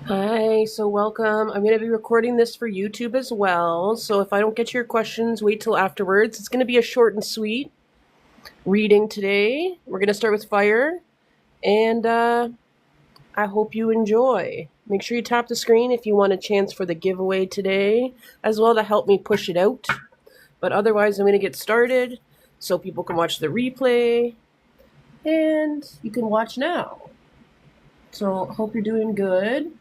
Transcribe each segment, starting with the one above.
Hi, so welcome. I'm going to be recording this for YouTube as well. So if I don't get to your questions, wait till afterwards. It's going to be a short and sweet reading today. We're going to start with fire, and I hope you enjoy. Make sure you tap the screen if you want a chance for the giveaway today, as well to help me push it out. But otherwise, I'm going to get started so people can watch the replay, and you can watch now. So hope you're doing good.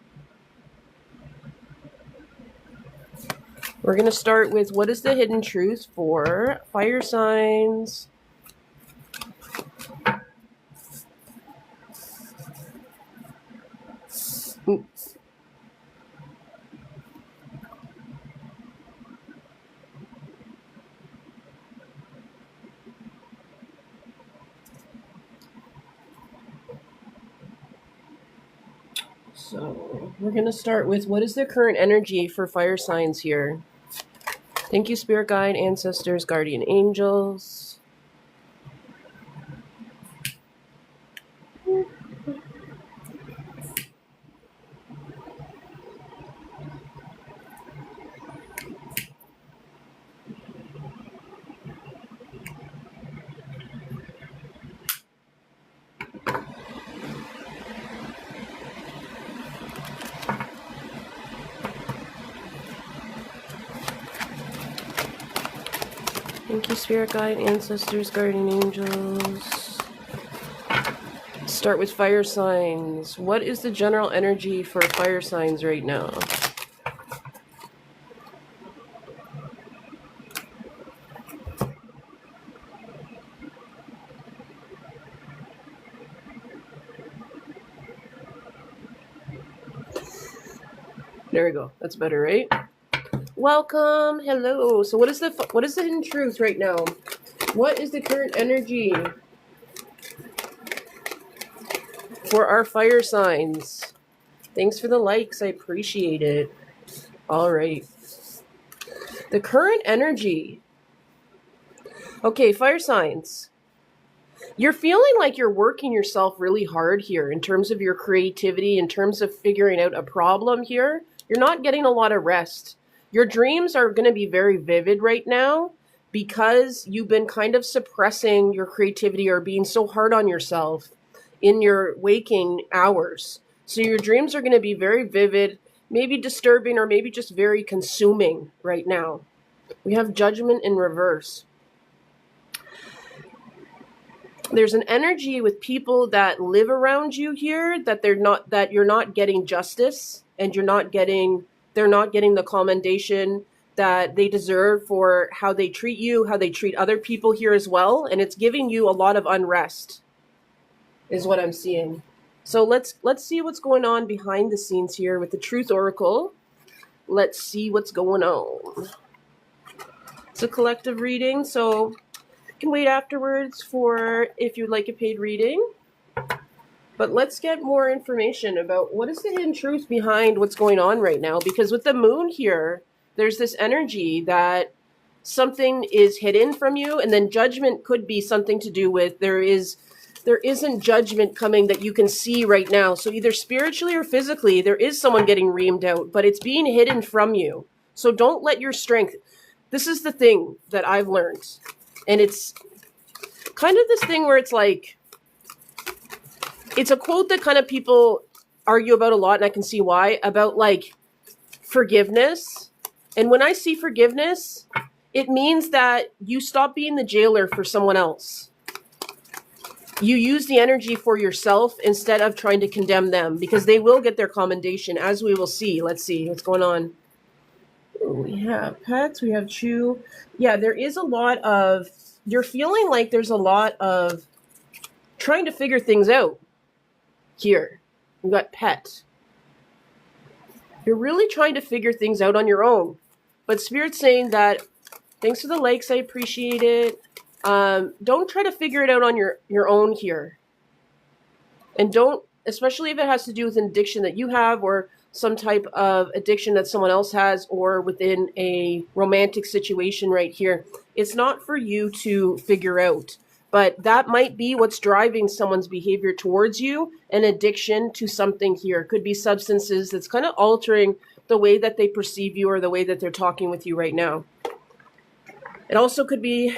We're going to start with what is the hidden truth for fire signs. So we're going to start with what is the current energy for fire signs here. Thank you, Spirit Guide, Ancestors, Guardian Angels. Thank you, Spirit Guide, Ancestors, Guardian Angels. Start with fire signs. What is the general energy for fire signs right now? There we go. That's better, right? Welcome. Hello. So what is the hidden truth right now? What is the current energy for our fire signs? Thanks for the likes. I appreciate it. All right. The current energy. Okay, fire signs. You're feeling like you're working yourself really hard here in terms of your creativity, in terms of figuring out a problem here. You're not getting a lot of rest. Your dreams are going to be very vivid right now because you've been kind of suppressing your creativity or being so hard on yourself in your waking hours. So your dreams are going to be very vivid, maybe disturbing, or maybe just very consuming right now. We have Judgment in reverse. There's an energy with people that live around you here that you're not getting justice, and they're not getting the commendation that they deserve for how they treat you, how they treat other people here as well, and it's giving you a lot of unrest is what I'm seeing. So let's see what's going on behind the scenes here with the Truth Oracle. Let's see what's going on. It's a collective reading, so you can wait afterwards for if you'd like a paid reading. But let's get more information about what is the hidden truth behind what's going on right now. Because with the moon here, there's this energy that something is hidden from you, and then judgment could be something to do with there isn't judgment coming that you can see right now. So either spiritually or physically, there is someone getting reamed out, but it's being hidden from you. So don't let your strength. This is the thing that I've learned. And it's kind of this thing where it's like, it's a quote that kind of people argue about a lot, and I can see why, about like forgiveness. And when I see forgiveness, it means that you stop being the jailer for someone else. You use the energy for yourself instead of trying to condemn them, because they will get their commendation, as we will see. Let's see what's going on. We have pets, we have chew. Yeah, there is a lot of, you're feeling like there's a lot of trying to figure things out here. We've got pet. You're really trying to figure things out on your own. But Spirit's saying that, thanks for the likes, I appreciate it. Don't try to figure it out on your own here. And don't, especially if it has to do with an addiction that you have, or some type of addiction that someone else has, or within a romantic situation right here. It's not for you to figure out. But that might be what's driving someone's behavior towards you. An addiction to something here. Could be substances that's kind of altering the way that they perceive you or the way that they're talking with you right now. It also could be,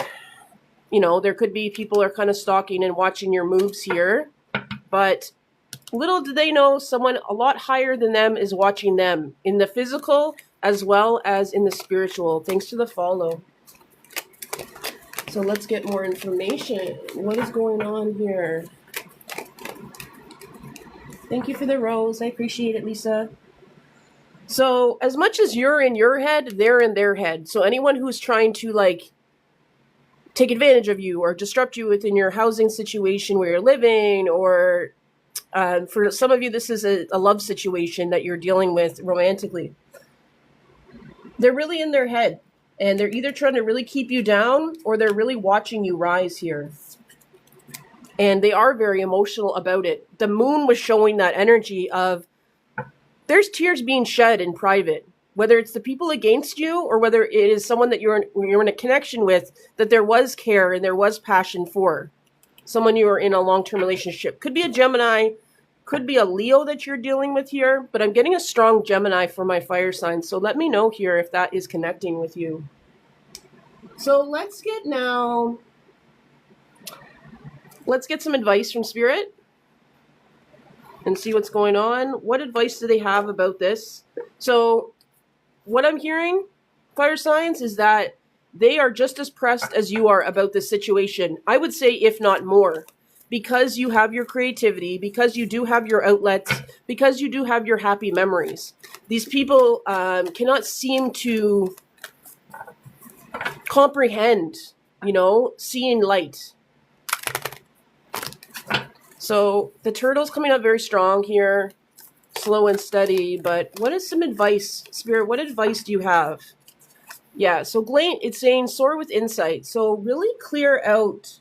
there could be people are kind of stalking and watching your moves here. But little do they know, someone a lot higher than them is watching them in the physical as well as in the spiritual, thanks to the follow. So let's get more information. What is going on here? Thank you for the rose. I appreciate it, Lisa. So as much as you're in your head, they're in their head. So anyone who's trying to take advantage of you or disrupt you within your housing situation where you're living, or for some of you, this is a love situation that you're dealing with romantically. They're really in their head, and they're either trying to really keep you down or they're really watching you rise here. And they are very emotional about it. The moon was showing that energy of there's tears being shed in private, whether it's the people against you or whether it is someone that you're in a connection with, that there was care and there was passion for. Someone you are in a long-term relationship. Could be a Gemini, could be a Leo that you're dealing with here, but I'm getting a strong Gemini for my fire sign. So let me know here if that is connecting with you. So let's get some advice from Spirit and see what's going on. What advice do they have about this? So what I'm hearing, fire signs, is that they are just as pressed as you are about this situation. I would say, if not more, because you have your creativity, because you do have your outlets, because you do have your happy memories. These people cannot seem to comprehend, seeing light. So the turtle's coming up very strong here, slow and steady. But what is some advice, Spirit? What advice do you have? Yeah, so it's saying soar with insight. So really clear out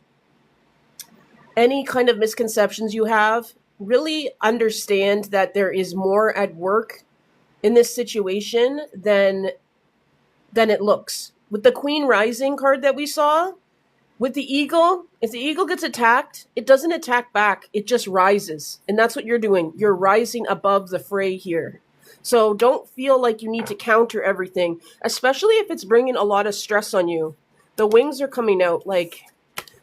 any kind of misconceptions you have. Really understand that there is more at work in this situation than it looks. With the Queen Rising card that we saw, with the eagle, if the eagle gets attacked, it doesn't attack back. It just rises. And that's what you're doing. You're rising above the fray here. So don't feel like you need to counter everything, especially if it's bringing a lot of stress on you. The wings are coming out. It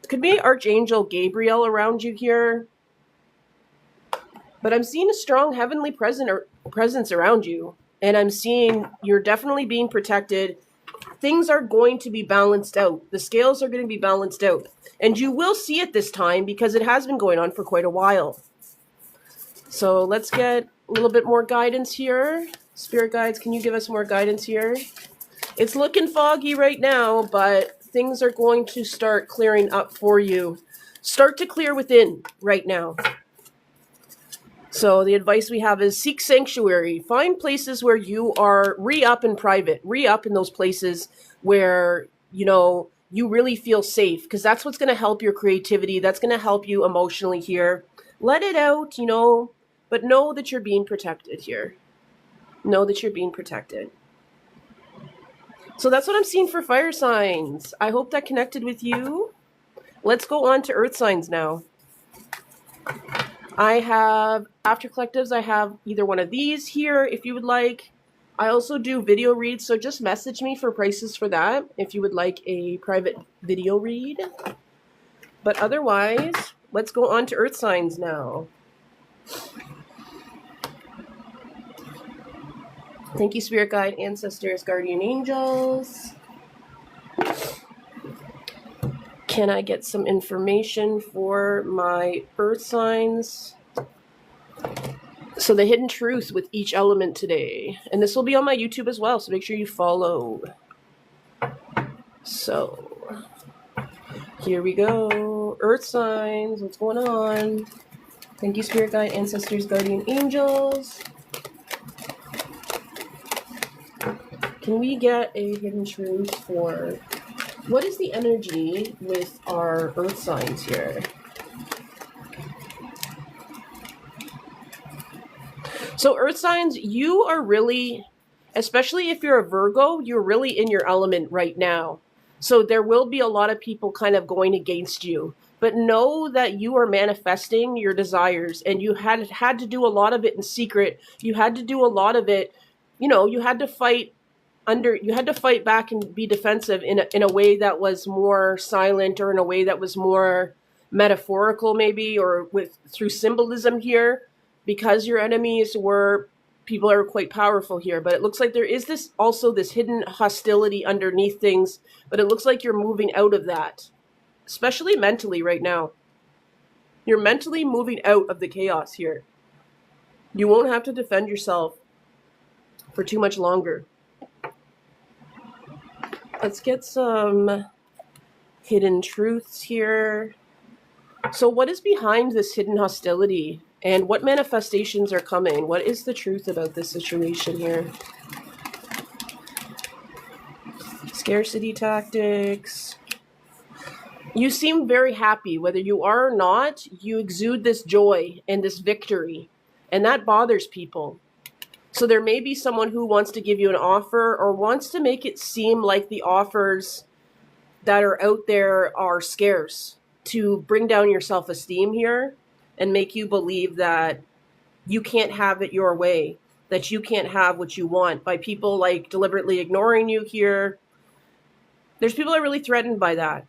could be Archangel Gabriel around you here. But I'm seeing a strong heavenly presence around you. And I'm seeing you're definitely being protected. Things are going to be balanced out. The scales are going to be balanced out. And you will see it this time because it has been going on for quite a while. So let's get a little bit more guidance here. Spirit guides, can you give us more guidance here? It's looking foggy right now, but things are going to start clearing up for you. Start to clear within right now. So the advice we have is seek sanctuary. Find places where you are re-up in private. Re-up in those places where, you really feel safe. Because that's what's going to help your creativity. That's going to help you emotionally here. Let it out, but know that you're being protected here. Know that you're being protected. So that's what I'm seeing for fire signs. I hope that connected with you. Let's go on to earth signs now. I have, after collectives, I have either one of these here if you would like. I also do video reads, so just message me for prices for that if you would like a private video read. But otherwise, let's go on to earth signs now. Thank you, Spirit Guide, Ancestors, Guardian Angels. Can I get some information for my earth signs? So the hidden truth with each element today. And this will be on my YouTube as well, so make sure you follow. So here we go. Earth signs, what's going on? Thank you, Spirit Guide, Ancestors, Guardian Angels. Can we get a hidden truth for what is the energy with our earth signs here? So earth signs, you are really, especially if you're a Virgo, you're really in your element right now. So there will be a lot of people kind of going against you. But know that you are manifesting your desires, and you had to do a lot of it in secret. You had to do a lot of it, you had to fight back and be defensive in a way that was more silent, or in a way that was more metaphorical, maybe, or with through symbolism here, because your enemies were people that are quite powerful here. But it looks like there is this hidden hostility underneath things, but it looks like you're moving out of that, especially mentally right now. You're mentally moving out of the chaos here. You won't have to defend yourself for too much longer. Let's get some hidden truths here. So what is behind this hidden hostility? And what manifestations are coming? What is the truth about this situation here? Scarcity tactics. You seem very happy. Whether you are or not, you exude this joy and this victory. And that bothers people. So there may be someone who wants to give you an offer, or wants to make it seem like the offers that are out there are scarce, to bring down your self-esteem here and make you believe that you can't have it your way, that you can't have what you want, by people like deliberately ignoring you here. There's people that are really threatened by that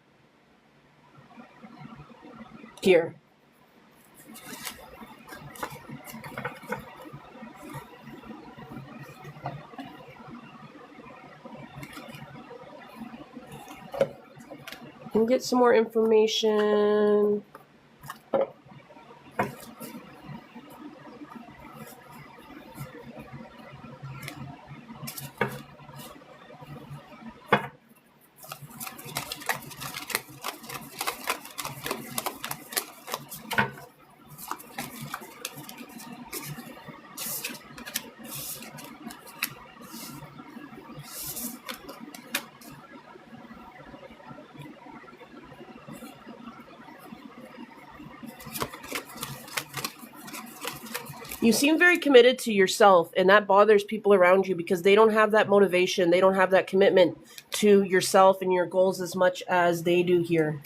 here. Can we get some more information? You seem very committed to yourself, and that bothers people around you because they don't have that motivation. They don't have that commitment to yourself and your goals as much as they do here.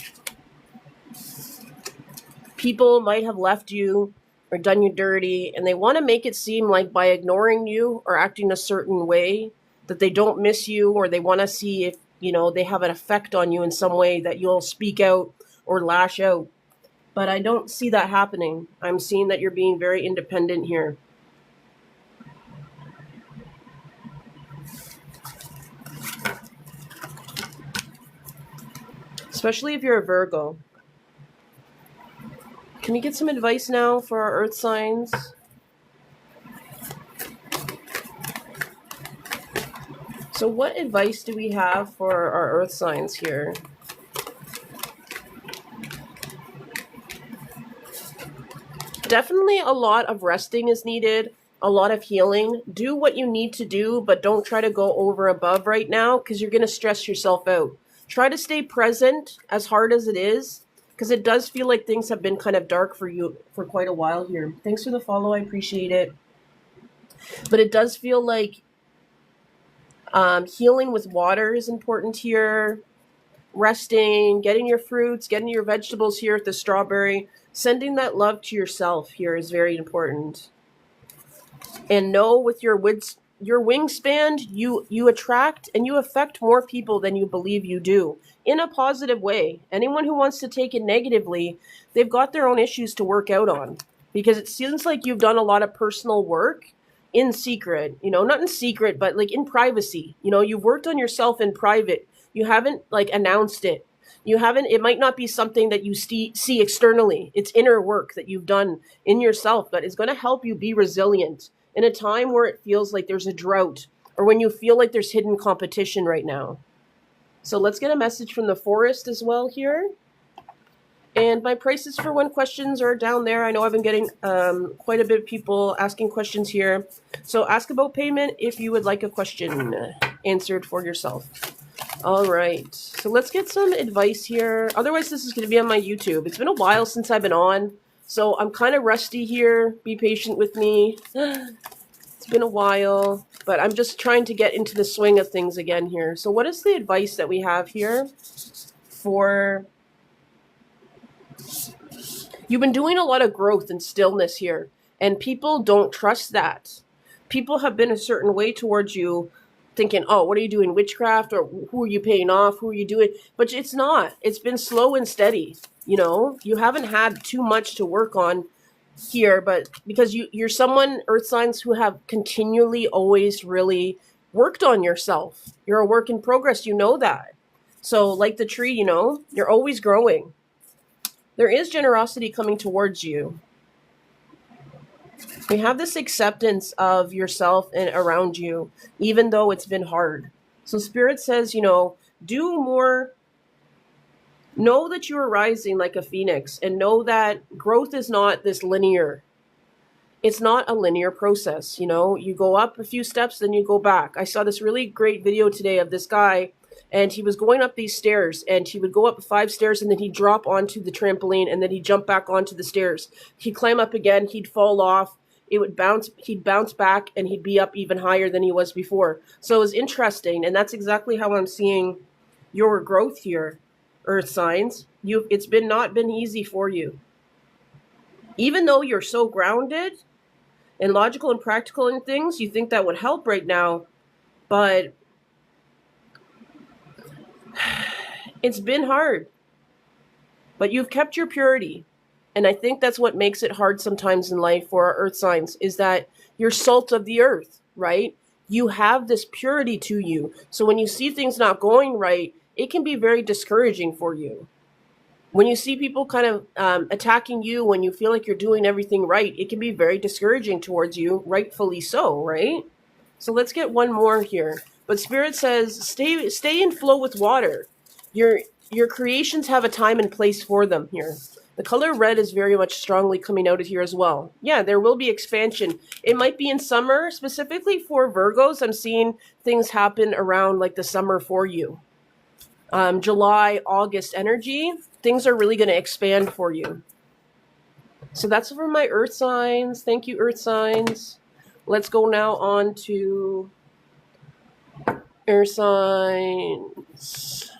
People might have left you or done you dirty, and they want to make it seem like by ignoring you or acting a certain way that they don't miss you, or they want to see if, they have an effect on you in some way, that you'll speak out or lash out. But I don't see that happening. I'm seeing that you're being very independent here. Especially if you're a Virgo. Can we get some advice now for our earth signs? So what advice do we have for our earth signs here? Definitely a lot of resting is needed, a lot of healing. Do what you need to do, but don't try to go over above right now, because you're going to stress yourself out. Try to stay present, as hard as it is, because it does feel like things have been kind of dark for you for quite a while here. Thanks for the follow. I appreciate it. But it does feel like healing with water is important here. Resting, getting your fruits, getting your vegetables here with the strawberry. Sending that love to yourself here is very important. And know with your wingspan, you attract and you affect more people than you believe you do, in a positive way. Anyone who wants to take it negatively, they've got their own issues to work out on, because it seems like you've done a lot of personal work in secret, not in secret, but like in privacy. You've worked on yourself in private. You haven't announced it. It might not be something that you see externally. It's inner work that you've done in yourself that is going to help you be resilient in a time where it feels like there's a drought, or when you feel like there's hidden competition right now. So let's get a message from the forest as well here. And my prices for one questions are down there. I know I've been getting quite a bit of people asking questions here. So ask about payment if you would like a question answered for yourself. All right, so let's get some advice here. Otherwise, this is going to be on my YouTube. It's been a while since I've been on, so I'm kind of rusty here. Be patient with me. It's been a while, but I'm just trying to get into the swing of things again here. So what is the advice that we have here for You've been doing a lot of growth and stillness here, and people don't trust that. People have been a certain way towards you, thinking, oh, what are you doing, witchcraft, or who are you paying off, who are you doing? But it's not. It's been slow and steady. You haven't had too much to work on here, but because you're someone, earth signs, who have continually always really worked on yourself. You're a work in progress, that. So like the tree, you're always growing. There is generosity coming towards you. We have this acceptance of yourself and around you, even though it's been hard. So Spirit says, do more. Know that you are rising like a phoenix, and know that growth is not this linear. It's not a linear process. You go up a few steps, then you go back. I saw this really great video today of this guy, and he was going up these stairs, and he would go up 5 stairs, and then he'd drop onto the trampoline, and then he'd jump back onto the stairs. He'd climb up again, he'd fall off, he'd bounce back, and he'd be up even higher than he was before. So it was interesting, and that's exactly how I'm seeing your growth here, earth signs. It's not been easy for you. Even though you're so grounded and logical and practical in things, you think that would help right now, but it's been hard. But you've kept your purity. And I think that's what makes it hard sometimes in life for our earth signs, is that you're salt of the earth, right? You have this purity to you. So when you see things not going right, it can be very discouraging for you. When you see people kind of attacking you when you feel like you're doing everything right, it can be very discouraging towards you, rightfully so, right? So let's get one more here. But Spirit says, stay in flow with water. Your creations have a time and place for them here. The color red is very much strongly coming out of here as well. Yeah, there will be expansion. It might be in summer, specifically for Virgos. I'm seeing things happen around like the summer for you. July, August energy, things are really going to expand for you. So that's for my earth signs. Thank you, earth signs. Let's go now on to air signs.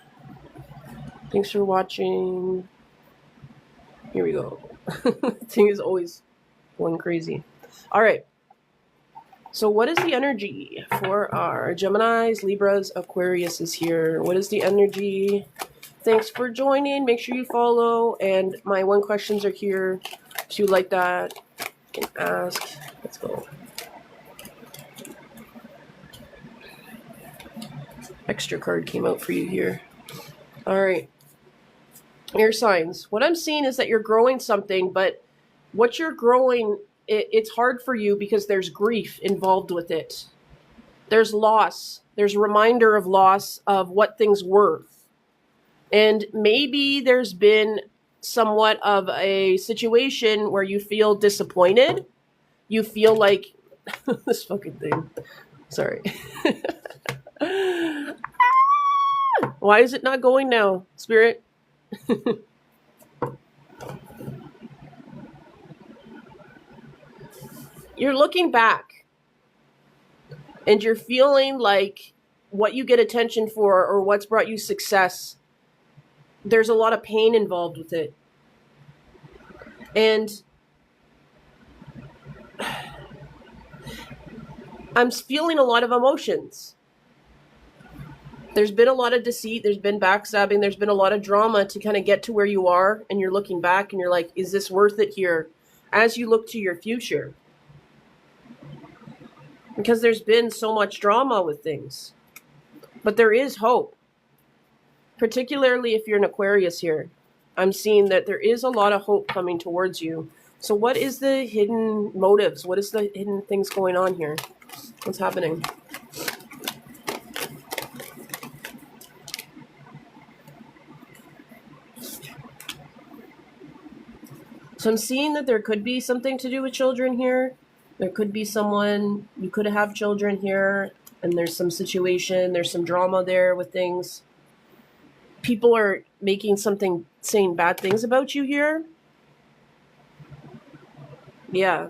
Thanks for watching. Here we go. Thing is always going crazy. All right. So what is the energy for our Geminis, Libras, Aquarius is here? What is the energy? Thanks for joining. Make sure you follow. And my 1 questions are here. If you like that, you can ask. Let's go. Extra card came out for you here. All right. Air signs. What I'm seeing is that you're growing something, but what you're growing, it's hard for you because there's grief involved with it. There's loss. There's a reminder of loss of what things were. And maybe there's been somewhat of a situation where you feel disappointed. You feel like this fucking thing. Sorry. Why is it not going now, Spirit? You're looking back and you're feeling like what you get attention for or what's brought you success, there's a lot of pain involved with it. And I'm feeling a lot of emotions. There's been a lot of deceit. There's been backstabbing. There's been a lot of drama to kind of get to where you are. And you're looking back and you're like, is this worth it here? As you look to your future. Because there's been so much drama with things. But there is hope. Particularly if you're an Aquarius here. I'm seeing that there is a lot of hope coming towards you. So what is the hidden motives? What is the hidden things going on here? What's happening? So I'm seeing that there could be something to do with children here. There could be someone, you could have children here, and there's some situation, there's some drama there with things. People are making something, saying bad things about you here. Yeah.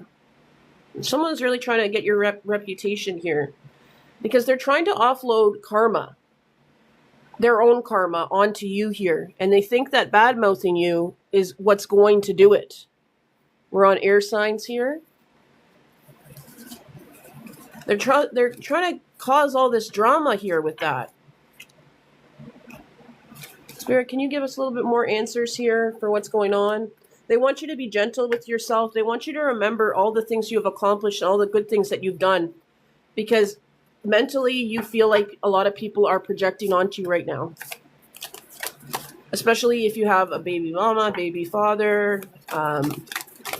Someone's really trying to get your reputation here. Because they're trying to offload karma. Their own karma onto you here. And they think that bad-mouthing you is what's going to do it. We're on air signs here. They're trying to cause all this drama here with that. Spirit, can you give us a little bit more answers here for what's going on? They want you to be gentle with yourself. They want you to remember all the things you have accomplished and all the good things that you've done. Because mentally, you feel like a lot of people are projecting onto you right now. Especially if you have a baby mama, baby father,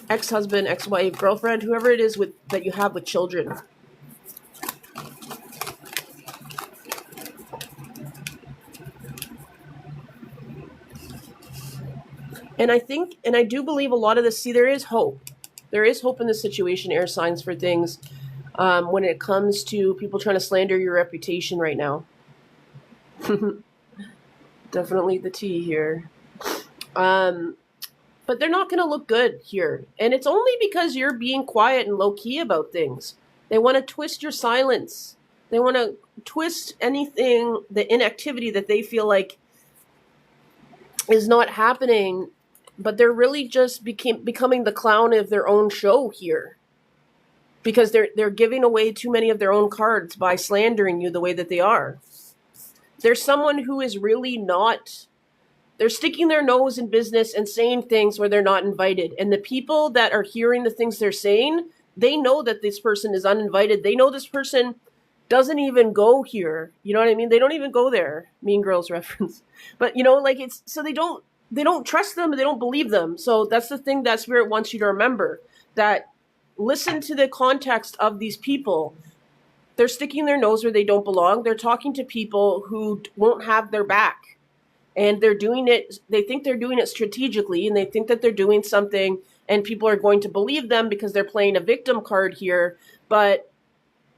ex-husband, ex-wife, girlfriend, whoever it is that you have with children. And I do believe a lot of this, see, there is hope. There is hope in this situation, air signs, for things when it comes to people trying to slander your reputation right now. Definitely the tea here. But they're not going to look good here. And it's only because you're being quiet and low-key about things. They want to twist your silence. They want to twist anything, the inactivity that they feel like is not happening. But they're really just becoming the clown of their own show here. Because they're giving away too many of their own cards by slandering you the way that they are. There's someone who is really not... They're sticking their nose in business and saying things where they're not invited. And the people that are hearing the things they're saying, they know that this person is uninvited. They know this person doesn't even go here. You know what I mean? They don't even go there. Mean Girls reference. But, it's... So they don't trust them. They don't believe them. So that's the thing that Spirit wants you to remember. That listen to the context of these people. They're sticking their nose where they don't belong. They're talking to people who won't have their back. And they're doing it, they think they're doing it strategically, and they think that they're doing something, and people are going to believe them because they're playing a victim card here. But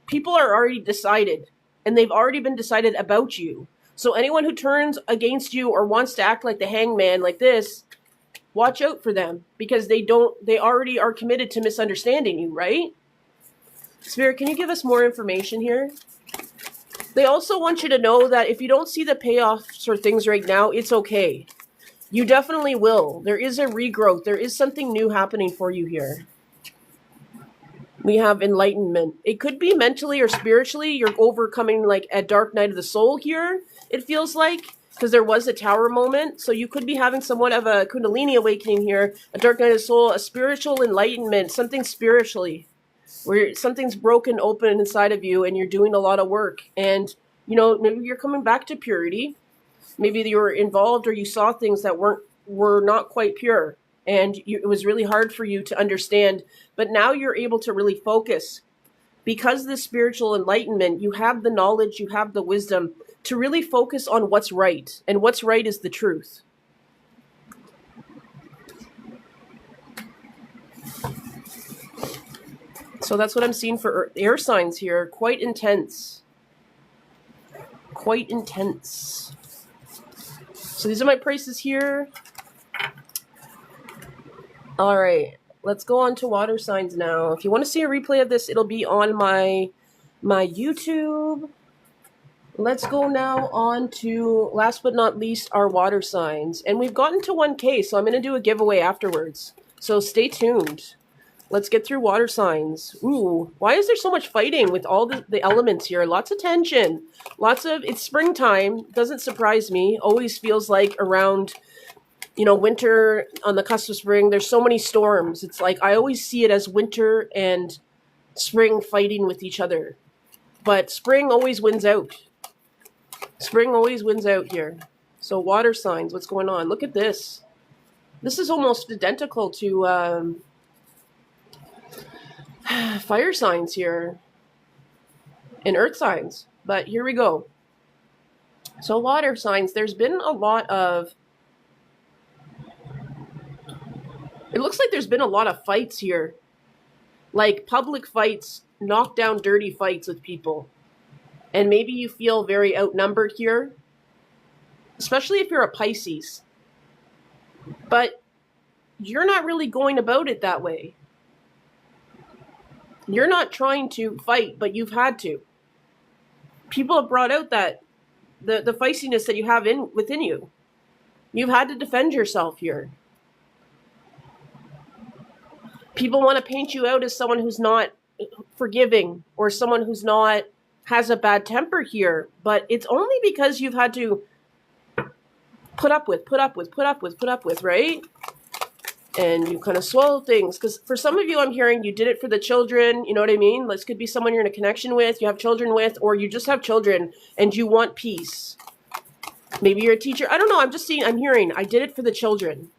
people are already decided, and they've already been decided about you. So anyone who turns against you or wants to act like the hangman like this, watch out for them, because they already are committed to misunderstanding you, right? Spirit, can you give us more information here? They also want you to know that if you don't see the payoffs for things right now, it's okay. You definitely will. There is a regrowth. There is something new happening for you here. We have enlightenment. It could be mentally or spiritually. You're overcoming like a dark night of the soul here, it feels like, because there was a tower moment. So you could be having somewhat of a Kundalini awakening here, a dark night of the soul, a spiritual enlightenment, something spiritually, where something's broken open inside of you and you're doing a lot of work. And, maybe you're coming back to purity. Maybe you were involved or you saw things that were not quite pure. And it was really hard for you to understand. But now you're able to really focus. Because of the spiritual enlightenment, you have the knowledge, you have the wisdom to really focus on what's right. And what's right is the truth. So that's what I'm seeing for air signs here. Quite intense. Quite intense. So these are my prices here. All right. Let's go on to water signs now. If you want to see a replay of this, it'll be on my YouTube. Let's go now on to, last but not least, our water signs. And we've gotten to 1K, so I'm going to do a giveaway afterwards. So stay tuned. Let's get through water signs. Ooh, why is there so much fighting with all the elements here? Lots of tension. It's springtime. Doesn't surprise me. Always feels like around, winter, on the cusp of spring, there's so many storms. It's like, I always see it as winter and spring fighting with each other. But spring always wins out. Spring always wins out here. So water signs, what's going on? Look at this. This is almost identical to... fire signs here and earth signs, but here we go. So water signs, there's been a lot of, it looks like there's been a lot of fights here, like public fights, knockdown dirty fights with people, and maybe you feel very outnumbered here, especially if you're a Pisces, but you're not really going about it that way. You're not trying to fight, but you've had to. People have brought out that the feistiness that you have within you. You've had to defend yourself here. People want to paint you out as someone who's not forgiving or someone who's not has a bad temper here, but it's only because you've had to put up with, right? And you kind of swallow things. Because for some of you, I'm hearing you did it for the children. You know what I mean? This could be someone you're in a connection with, you have children with, or you just have children and you want peace. Maybe you're a teacher. I don't know. I'm hearing, I did it for the children.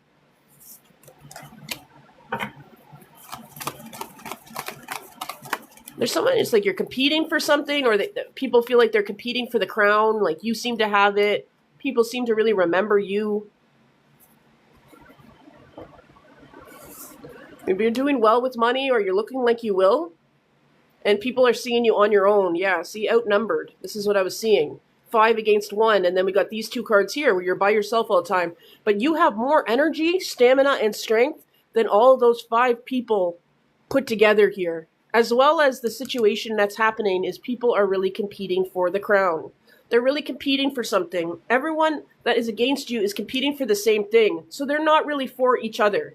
There's someone, it's like you're competing for something, or people feel like they're competing for the crown. Like you seem to have it. People seem to really remember you. Maybe you're doing well with money, or you're looking like you will. And people are seeing you on your own. Yeah, see, outnumbered. This is what I was seeing. 5 against 1. And then we got these 2 cards here where you're by yourself all the time. But you have more energy, stamina, and strength than all those 5 people put together here. As well as the situation that's happening is people are really competing for the crown. They're really competing for something. Everyone that is against you is competing for the same thing. So they're not really for each other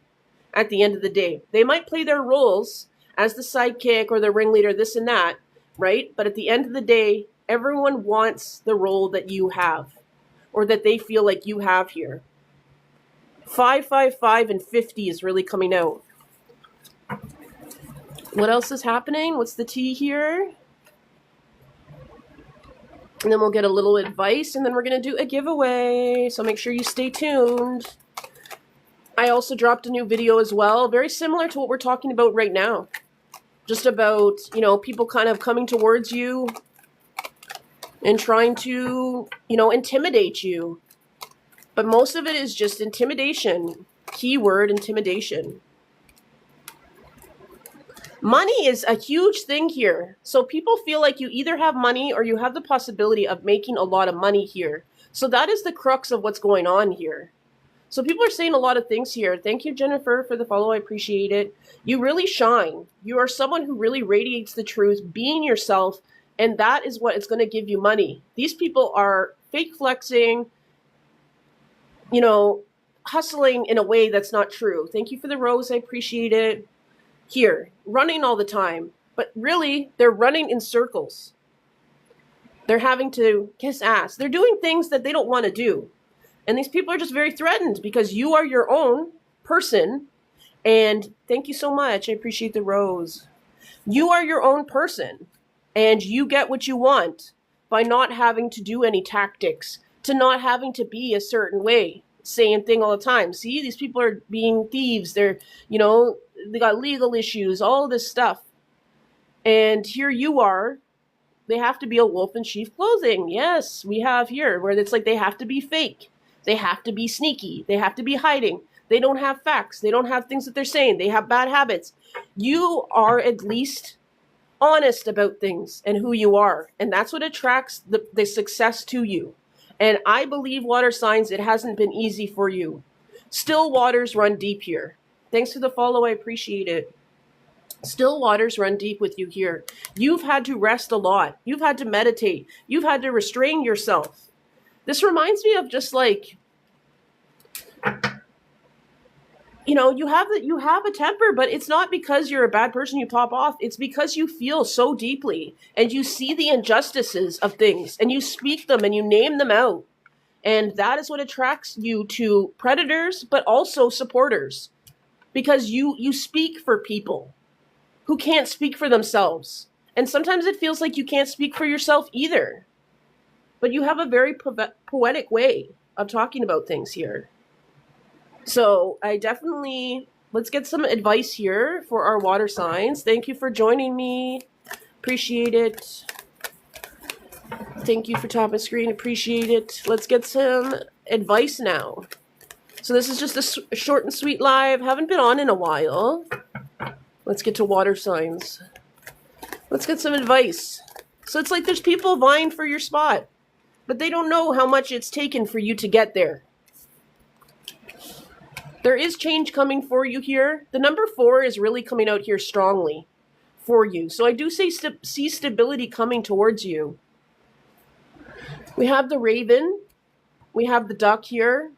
at the end of the day. They might play their roles as the sidekick or the ringleader, this and that, right? But at the end of the day, everyone wants the role that you have or that they feel like you have here. 5, 5, 5, and 50 is really coming out. What else is happening? What's the tea here? And then we'll get a little advice, and then we're going to do a giveaway. So make sure you stay tuned. I also dropped a new video as well, very similar to what we're talking about right now. Just about, people kind of coming towards you and trying to, intimidate you. But most of it is just intimidation. Keyword, intimidation. Money is a huge thing here. So people feel like you either have money or you have the possibility of making a lot of money here. So that is the crux of what's going on here. So people are saying a lot of things here. Thank you, Jennifer, for the follow. I appreciate it. You really shine. You are someone who really radiates the truth, being yourself, and that is what is going to give you money. These people are fake flexing, hustling in a way that's not true. Thank you for the rose. I appreciate it. Here, running all the time, but really they're running in circles. They're having to kiss ass. They're doing things that they don't want to do. And these people are just very threatened because you are your own person. And thank you so much. I appreciate the rose. You are your own person and you get what you want by not having to do any tactics, to not having to be a certain way, saying thing all the time. See, these people are being thieves. They're, they got legal issues, all this stuff. And here you are. They have to be a wolf in sheep clothing. Yes, we have here where it's like they have to be fake. They have to be sneaky. They have to be hiding. They don't have facts. They don't have things that they're saying. They have bad habits. You are at least honest about things and who you are. And that's what attracts the success to you. And I believe, water signs, it hasn't been easy for you. Still waters run deep here. Thanks for the follow. I appreciate it. Still waters run deep with you here. You've had to rest a lot. You've had to meditate. You've had to restrain yourself. This reminds me of just like, you have a temper, but it's not because you're a bad person you pop off. It's because you feel so deeply and you see the injustices of things and you speak them and you name them out. And that is what attracts you to predators, but also supporters. Because you speak for people who can't speak for themselves. And sometimes it feels like you can't speak for yourself either. But you have a very poetic way of talking about things here. So let's get some advice here for our water signs. Thank you for joining me. Appreciate it. Thank you for tapping screen. Appreciate it. Let's get some advice now. So this is just a short and sweet live. Haven't been on in a while. Let's get to water signs. Let's get some advice. So it's like there's people vying for your spot, but they don't know how much it's taken for you to get there. There is change coming for you here. The number 4 is really coming out here strongly for you. So I do see stability coming towards you. We have the raven. We have the duck here.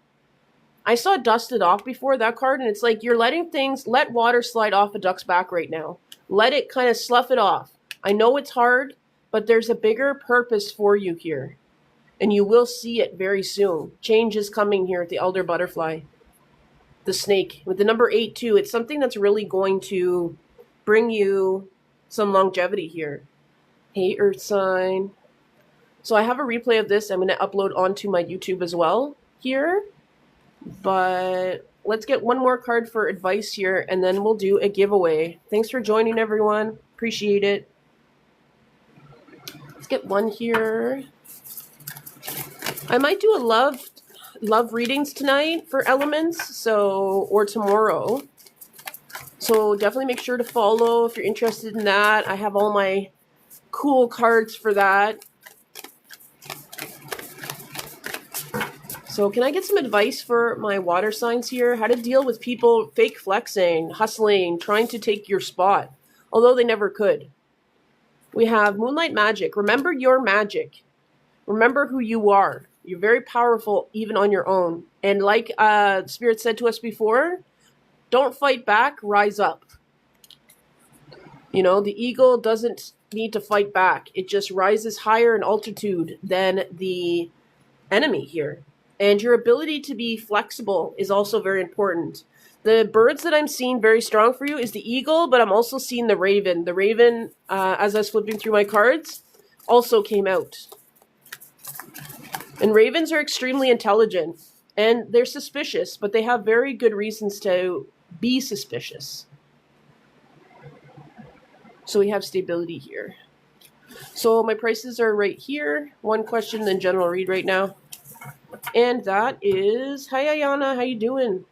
I saw dusted off before that card, and it's like you're letting things, let water slide off a duck's back right now. Let it kind of slough it off. I know it's hard, but there's a bigger purpose for you here. And you will see it very soon. Change is coming here at the Elder Butterfly. The snake. With the number 8 too, it's something that's really going to bring you some longevity here. Hey, Earth sign. So I have a replay of this I'm going to upload onto my YouTube as well here. But let's get one more card for advice here, and then we'll do a giveaway. Thanks for joining, everyone. Appreciate it. Let's get one here. I might do a love readings tonight for elements, so, or tomorrow. So definitely make sure to follow if you're interested in that. I have all my cool cards for that. So can I get some advice for my water signs here? How to deal with people fake flexing, hustling, trying to take your spot, although they never could. We have Moonlight Magic. Remember your magic. Remember who you are. You're very powerful even on your own. And like Spirit said to us before, don't fight back, rise up. You know, the eagle doesn't need to fight back. It just rises higher in altitude than the enemy here. And your ability to be flexible is also very important. The birds that I'm seeing very strong for you is the eagle, but I'm also seeing the raven. The raven, as I was flipping through my cards, also came out. And ravens are extremely intelligent. And they're suspicious, but they have very good reasons to be suspicious. So we have stability here. So my prices are right here. One question, then general read right now. And that is, hi Ayana, how you doing?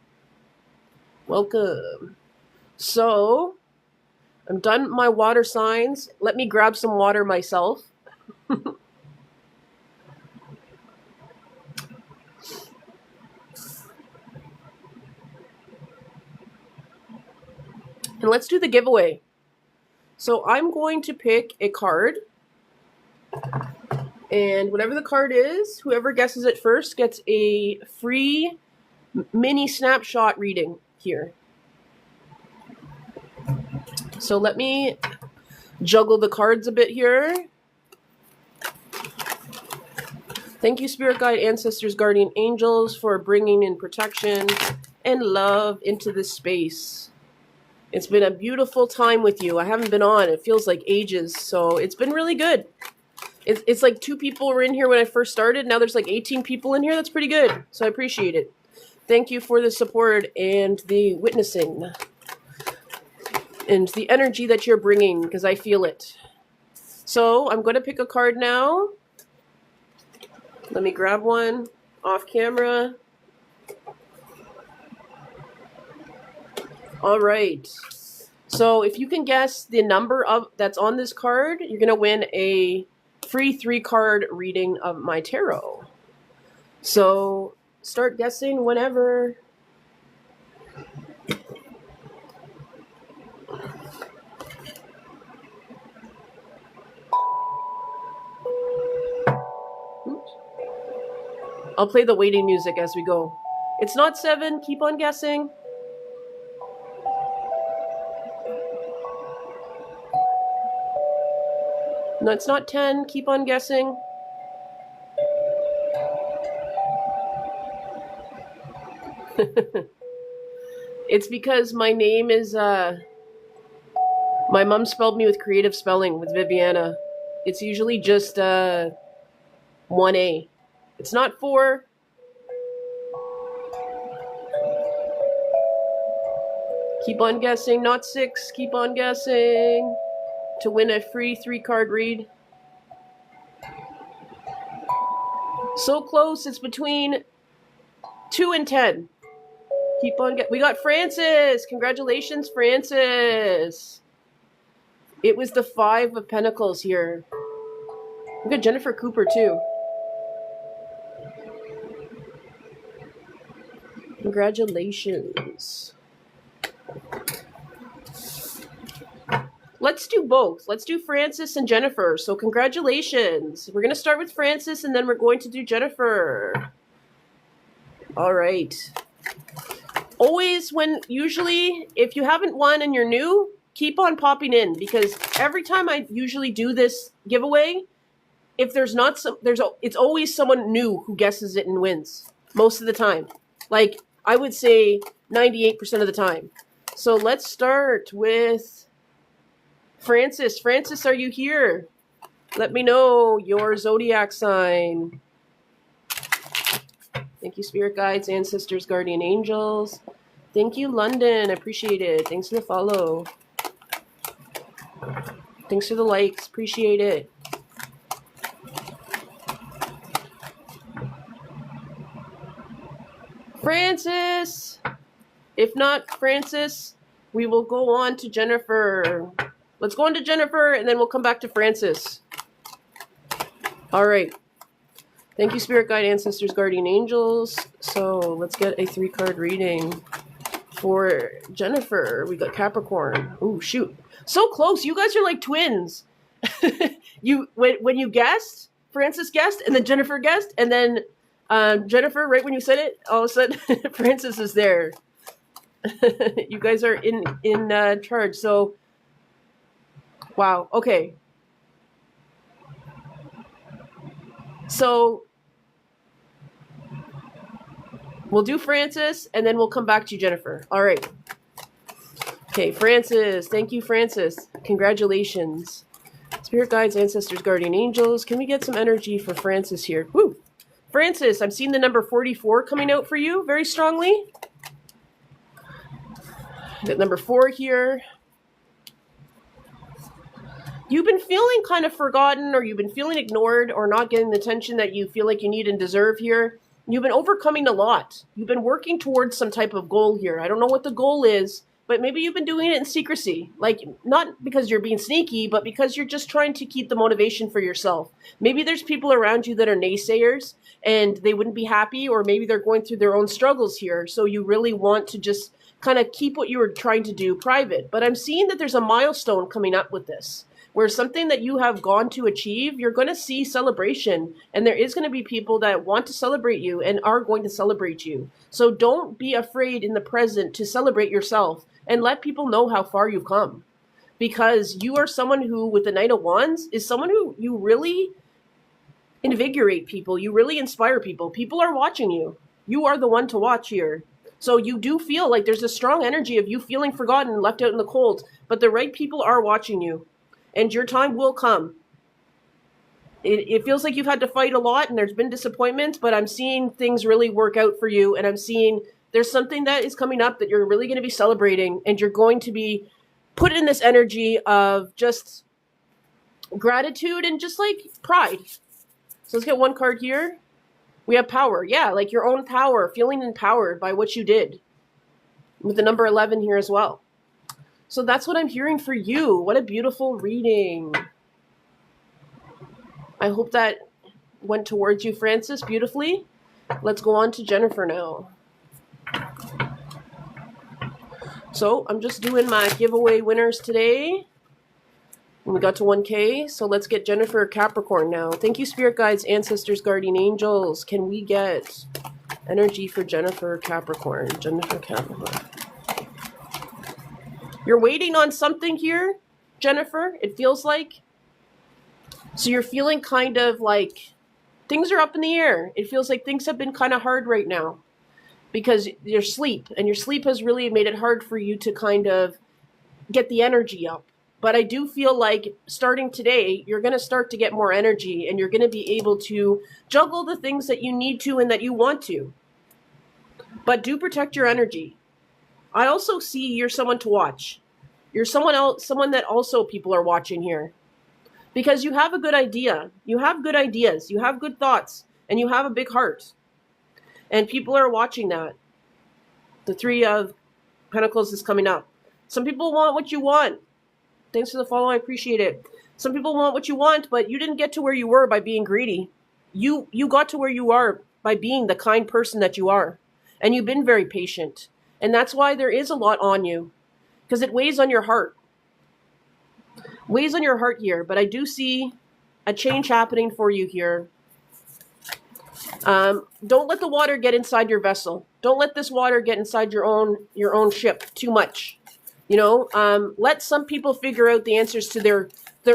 Welcome. So, I'm done my water signs. Let me grab some water myself. And let's do the giveaway. So I'm going to pick a card. And whatever the card is, whoever guesses it first gets a free mini snapshot reading here. So let me juggle the cards a bit here. Thank you, Spirit Guide, Ancestors, Guardian Angels, for bringing in protection and love into this space. It's been a beautiful time with you. I haven't been on. It feels like ages, so it's been really good. It's like 2 people were in here when I first started. Now there's like 18 people in here. That's pretty good. So I appreciate it. Thank you for the support and the witnessing. And the energy that you're bringing, because I feel it. So I'm going to pick a card now. Let me grab one off camera. All right. So if you can guess the number of that's on this card, you're going to win a free 3-card reading of my tarot. So start guessing whenever. Oops. I'll play the waiting music as we go. It's not 7. Keep on guessing. No, it's not 10. Keep on guessing. It's because my name is, my mom spelled me with creative spelling with Vivianna. It's usually just 1A. It's not 4. Keep on guessing. Not 6. Keep on guessing. To win a free 3-card read. So close. It's between 2 and 10. Keep on we got Francis. Congratulations, Francis. It was the 5 of Pentacles here. We got Jennifer Cooper too. Congratulations. Let's do both. Let's do Francis and Jennifer. So congratulations. We're going to start with Francis and then we're going to do Jennifer. All right. Always usually, if you haven't won and you're new, keep on popping in, because every time I usually do this giveaway, if there's not it's always someone new who guesses it and wins most of the time. Like, I would say 98% of the time. So let's start with Francis. Francis, are you here? Let me know your zodiac sign. Thank you, spirit guides, ancestors, guardian angels. Thank you, London. I appreciate it. Thanks for the follow. Thanks for the likes. Appreciate it. Francis! If not Francis, we will go on to Jennifer. Let's go on to Jennifer, and then we'll come back to Francis. All right. Thank you, spirit guide, ancestors, guardian angels. So let's get a 3-card reading for Jennifer. We got Capricorn. Ooh, shoot. So close. You guys are like twins. When you guessed, Francis guessed, and then Jennifer guessed, and then Jennifer, right when you said it, all of a sudden Francis is there. You guys are in charge. So, wow. Okay. So we'll do Francis, and then we'll come back to you, Jennifer. All right. Okay, Francis. Thank you, Francis. Congratulations. Spirit guides, ancestors, guardian angels. Can we get some energy for Francis here? Woo! Francis, I'm seeing the number 44 coming out for you very strongly. Got number 4 here. You've been feeling kind of forgotten, or you've been feeling ignored, or not getting the attention that you feel like you need and deserve here. You've been overcoming a lot. You've been working towards some type of goal here. I don't know what the goal is, but maybe you've been doing it in secrecy. Like, not because you're being sneaky, but because you're just trying to keep the motivation for yourself. Maybe there's people around you that are naysayers, and they wouldn't be happy, or maybe they're going through their own struggles here. So you really want to just kind of keep what you were trying to do private. But I'm seeing that there's a milestone coming up with this, where something that you have gone to achieve, you're going to see celebration, and there is going to be people that want to celebrate you and are going to celebrate you. So don't be afraid in the present to celebrate yourself and let people know how far you've come, because you are someone who, with the Knight of Wands, is someone who you really invigorate people. You really inspire people. People are watching you. You are the one to watch here. So you do feel like there's a strong energy of you feeling forgotten and left out in the cold, but the right people are watching you. And your time will come. It feels like you've had to fight a lot and there's been disappointments, but I'm seeing things really work out for you. And I'm seeing there's something that is coming up that you're really going to be celebrating, and you're going to be put in this energy of just gratitude and just like pride. So let's get 1 card here. We have power. Yeah, like your own power, feeling empowered by what you did. With the number 11 here as well. So that's what I'm hearing for you. What a beautiful reading. I hope that went towards you, Francis, beautifully. Let's go on to Jennifer now. So I'm just doing my giveaway winners today. We got to 1K, so let's get Jennifer Capricorn now. Thank you, spirit guides, ancestors, guardian angels. Can we get energy for Jennifer Capricorn? Jennifer Capricorn. You're waiting on something here, Jennifer, it feels like. So you're feeling kind of like things are up in the air. It feels like things have been kind of hard right now because your sleep has really made it hard for you to kind of get the energy up. But I do feel like starting today, you're going to start to get more energy, and you're going to be able to juggle the things that you need to and that you want to. But do protect your energy. I also see you're someone to watch. You're someone that also people are watching here. Because you have a good idea. You have good ideas. You have good thoughts. And you have a big heart. And people are watching that. The 3 of Pentacles is coming up. Some people want what you want. Thanks for the follow. I appreciate it. Some people want what you want, but you didn't get to where you were by being greedy. You got to where you are by being the kind person that you are. And you've been very patient. And that's why there is a lot on you, because it weighs on your heart. Weighs on your heart here, but I do see a change happening for you here. Don't let the water get inside your vessel. Don't let this water get inside your own ship too much. You know, let some people figure out the answers to their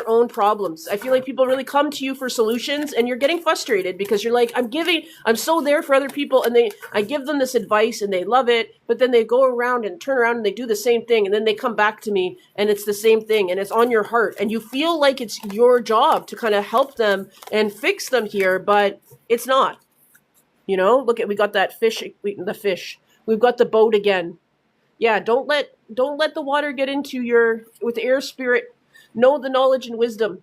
own problems. I feel like people really come to you for solutions, and you're getting frustrated because you're like, I'm so there for other people, and I give them this advice and they love it, but then they go around and turn around and they do the same thing, and then they come back to me and it's the same thing, and it's on your heart, and you feel like it's your job to kind of help them and fix them here, but it's not. You know, look at, we got that fish, the fish. We've got the boat again. Yeah, don't let the water get into with air spirit. Know the knowledge and wisdom,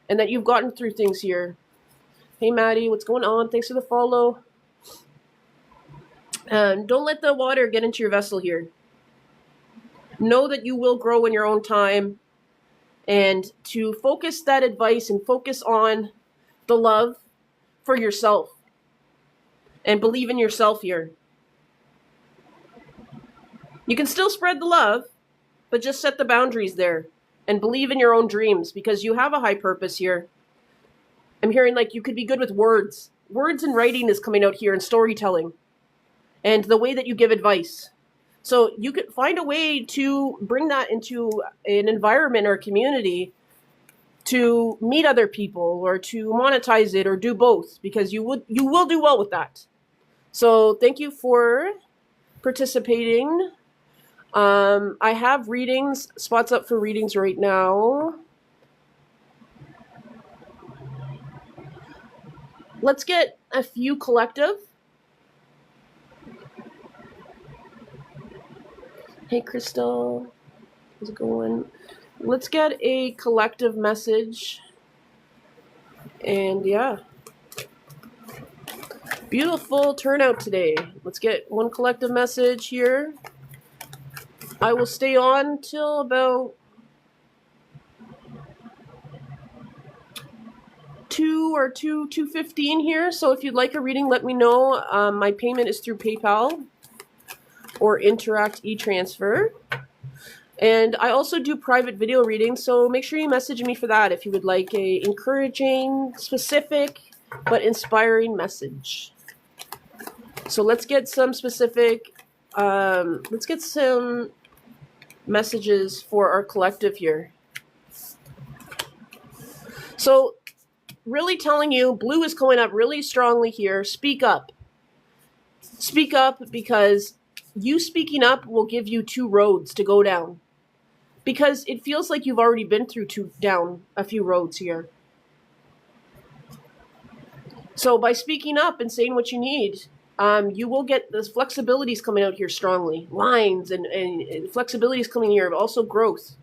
and that you've gotten through things here. Hey, Maddie, what's going on? Thanks for the follow. Don't let the water get into your vessel here. Know that you will grow in your own time, and to focus that advice and focus on the love for yourself, and believe in yourself here. You can still spread the love, but just set the boundaries there and believe in your own dreams, because you have a high purpose here. I'm hearing like you could be good with words. Words and writing is coming out here, and storytelling, and the way that you give advice. So you could find a way to bring that into an environment or a community to meet other people, or to monetize it, or do both, because you will do well with that. So thank you for participating. I have readings, spots up for readings right now. Let's get a few collective. Hey, Crystal. How's it going? Let's get a collective message. And yeah. Beautiful turnout today. Let's get one collective message here. I will stay on till about 2:15 here. So if you'd like a reading, let me know. My payment is through PayPal or Interact e-transfer. And I also do private video readings, so make sure you message me for that if you would like a encouraging, specific, but inspiring message. So let's get some specific, let's get some messages for our collective here. So really telling you, blue is coming up really strongly here. Speak up. Speak up, because you speaking up will give you two roads to go down. Because it feels like you've already been down a few roads here. So by speaking up and saying what you need, you will get this flexibilities coming out here strongly. Lines and flexibilities coming here, but also growth.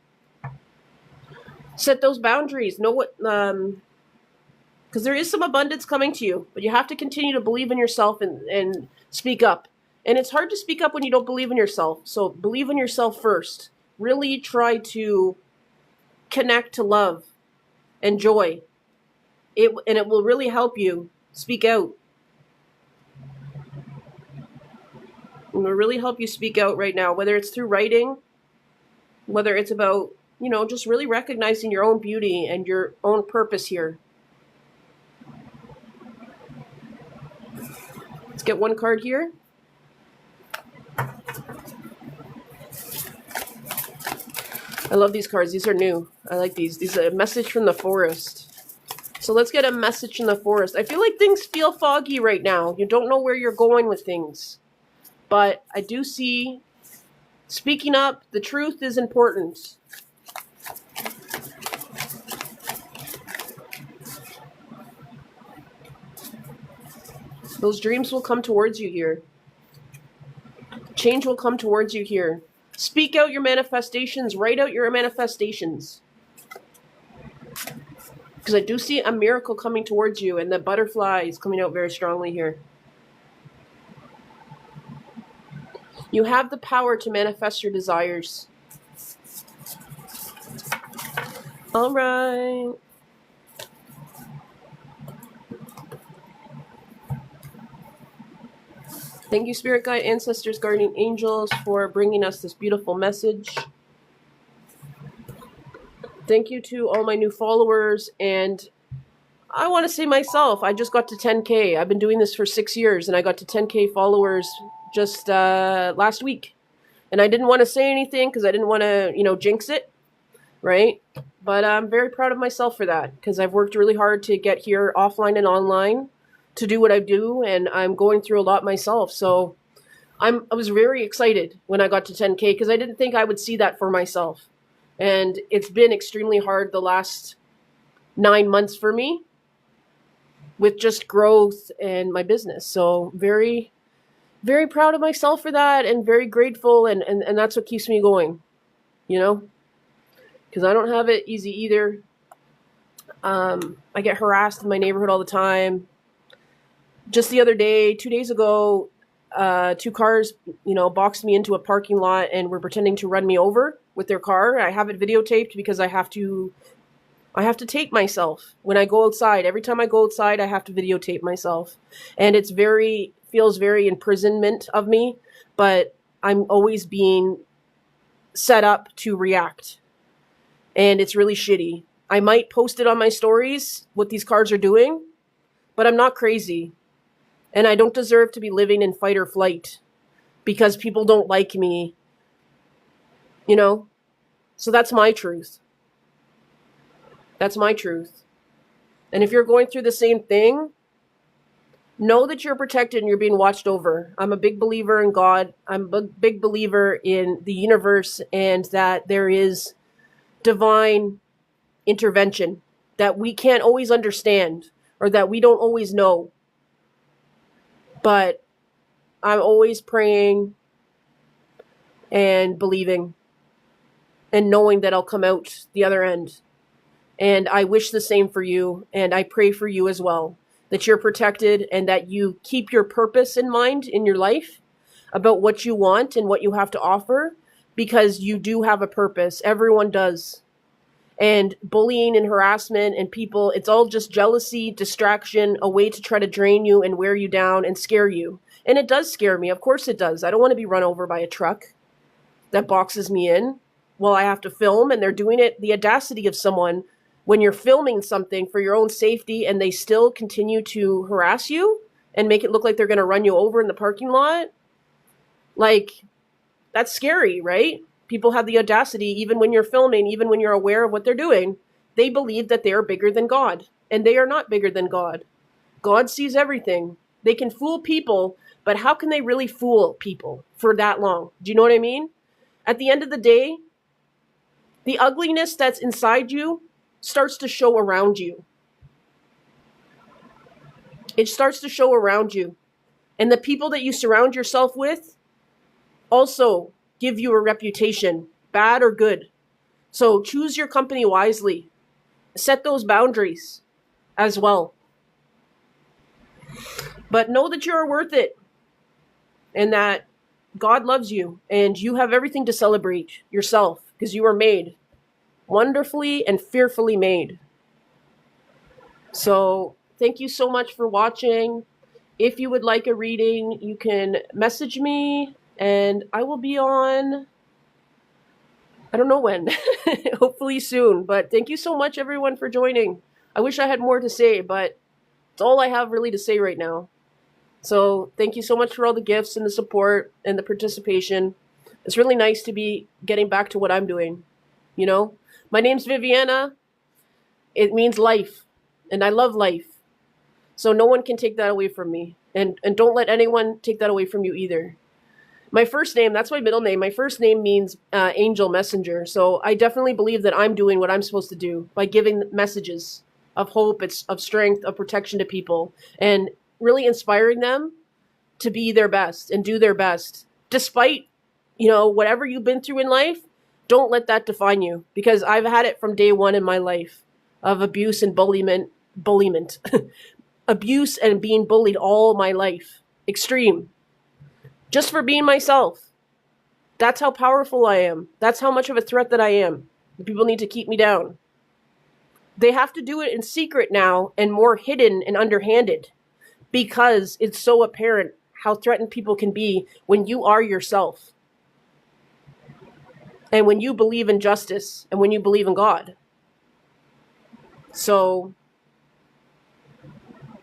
Set those boundaries. Know what, because there is some abundance coming to you, but you have to continue to believe in yourself and speak up. And it's hard to speak up when you don't believe in yourself. So believe in yourself first. Really try to connect to love and joy. And it will really help you speak out. It will really help you speak out right now, whether it's through writing, whether it's about, you know, just really recognizing your own beauty and your own purpose here. Let's get one card here. I love these cards. These are new. I like these. These are a message from the forest. So let's get a message from the forest. I feel like things feel foggy right now. You don't know where you're going with things. But I do see speaking up. The truth is important. Those dreams will come towards you here. Change will come towards you here. Speak out your manifestations. Write out your manifestations. Because I do see a miracle coming towards you, and the butterfly is coming out very strongly here. You have the power to manifest your desires. All right. Thank you, Spirit Guide, Ancestors, Guardian Angels, for bringing us this beautiful message. Thank you to all my new followers. And I want to say myself, I just got to 10K. I've been doing this for 6 years, and I got to 10K followers just last week. And I didn't want to say anything because I didn't want to, jinx it, right? But I'm very proud of myself for that because I've worked really hard to get here offline and online to do what I do, and I'm going through a lot myself. So I was very excited when I got to 10K because I didn't think I would see that for myself. And it's been extremely hard the last 9 months for me with just growth and my business. So very, very proud of myself for that and very grateful. And that's what keeps me going, because I don't have it easy either. I get harassed in my neighborhood all the time. Just the other day, 2 days ago, 2 cars, boxed me into a parking lot and were pretending to run me over with their car. I have it videotaped because I have to tape myself when I go outside. Every time I go outside, I have to videotape myself. And feels very imprisonment of me, but I'm always being set up to react. And it's really shitty. I might post it on my stories, what these cars are doing, but I'm not crazy. And I don't deserve to be living in fight or flight because people don't like me, So that's my truth. That's my truth. And if you're going through the same thing, know that you're protected and you're being watched over. I'm a big believer in God. I'm a big believer in the universe and that there is divine intervention that we can't always understand or that we don't always know. But I'm always praying and believing and knowing that I'll come out the other end. And I wish the same for you. And I pray for you as well, that you're protected and that you keep your purpose in mind in your life about what you want and what you have to offer, because you do have a purpose. Everyone does. And bullying and harassment and people, it's all just jealousy, distraction, a way to try to drain you and wear you down and scare you. And it does scare me. Of course it does. I don't want to be run over by a truck that boxes me in while I have to film, and they're doing it. The audacity of someone when you're filming something for your own safety and they still continue to harass you and make it look like they're going to run you over in the parking lot. Like, that's scary, right? People have the audacity, even when you're filming, even when you're aware of what they're doing, they believe that they are bigger than God. And they are not bigger than God. God sees everything. They can fool people, but how can they really fool people for that long? Do you know what I mean? At the end of the day, the ugliness that's inside you starts to show around you. It starts to show around you. And the people that you surround yourself with also give you a reputation, bad or good. So choose your company wisely. Set those boundaries as well. But know that you're worth it and that God loves you and you have everything to celebrate yourself because you are made wonderfully and fearfully made. So thank you so much for watching. If you would like a reading, you can message me and I will be on, I don't know when, hopefully soon. But thank you so much, everyone, for joining. I wish I had more to say, but it's all I have really to say right now. So thank you so much for all the gifts and the support and the participation. It's really nice to be getting back to what I'm doing. My name's Vivianna. It means life, and I love life. So no one can take that away from me. And don't let anyone take that away from you either. My first name, that's my middle name. My first name means angel messenger. So I definitely believe that I'm doing what I'm supposed to do by giving messages of hope, of strength, of protection to people, and really inspiring them to be their best and do their best. Despite, whatever you've been through in life, don't let that define you, because I've had it from day one in my life of abuse and bullyment, abuse and being bullied all my life. Extreme. Just for being myself. That's how powerful I am. That's how much of a threat that I am. People need to keep me down. They have to do it in secret now and more hidden and underhanded, because it's so apparent how threatened people can be when you are yourself. And when you believe in justice and when you believe in God. So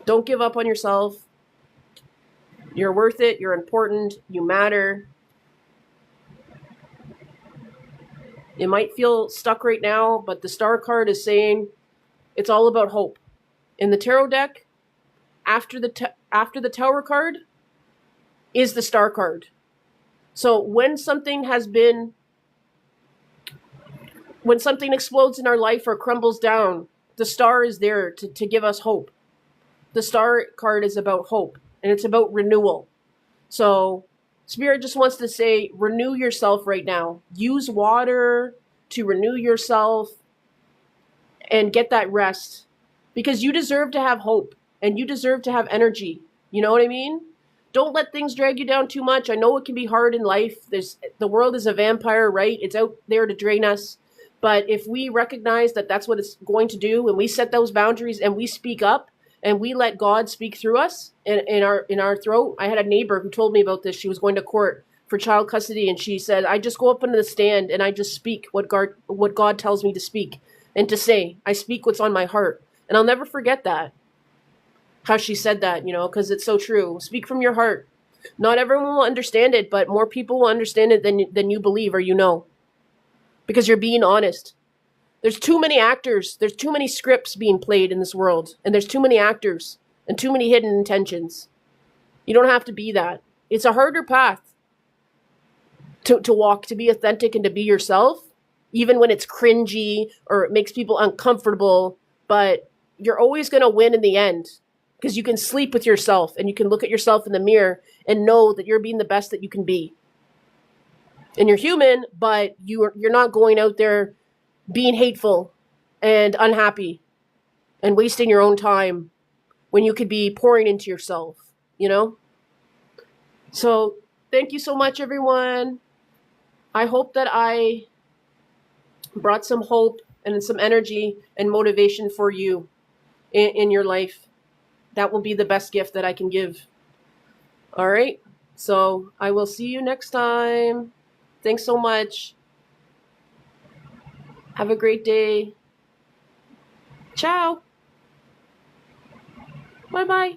don't give up on yourself. You're worth it. You're important. You matter. You might feel stuck right now, but the star card is saying it's all about hope. In the tarot deck, after the tower card is the star card. So when something explodes in our life or crumbles down, the star is there to give us hope. The star card is about hope, and it's about renewal. So Spirit just wants to say, renew yourself right now. Use water to renew yourself and get that rest, because you deserve to have hope and you deserve to have energy. You know what I mean? Don't let things drag you down too much. I know it can be hard in life. The world is a vampire, right? It's out there to drain us. But if we recognize that that's what it's going to do, and we set those boundaries and we speak up and we let God speak through us in our throat. I had a neighbor who told me about this. She was going to court for child custody, and she said, I just go up into the stand and I just speak what God tells me to speak and to say. I speak what's on my heart. And I'll never forget that, how she said that, because it's so true. Speak from your heart. Not everyone will understand it, but more people will understand it than you believe or because you're being honest. There's too many actors. There's too many scripts being played in this world. And there's too many actors and too many hidden intentions. You don't have to be that. It's a harder path to walk, to be authentic and to be yourself, even when it's cringy or it makes people uncomfortable. But you're always going to win in the end, because you can sleep with yourself and you can look at yourself in the mirror and know that you're being the best that you can be. And you're human, but you're not going out there being hateful and unhappy and wasting your own time when you could be pouring into yourself, So thank you so much, everyone. I hope that I brought some hope and some energy and motivation for you in your life. That will be the best gift that I can give. All right. So I will see you next time. Thanks so much. Have a great day. Ciao. Bye-bye.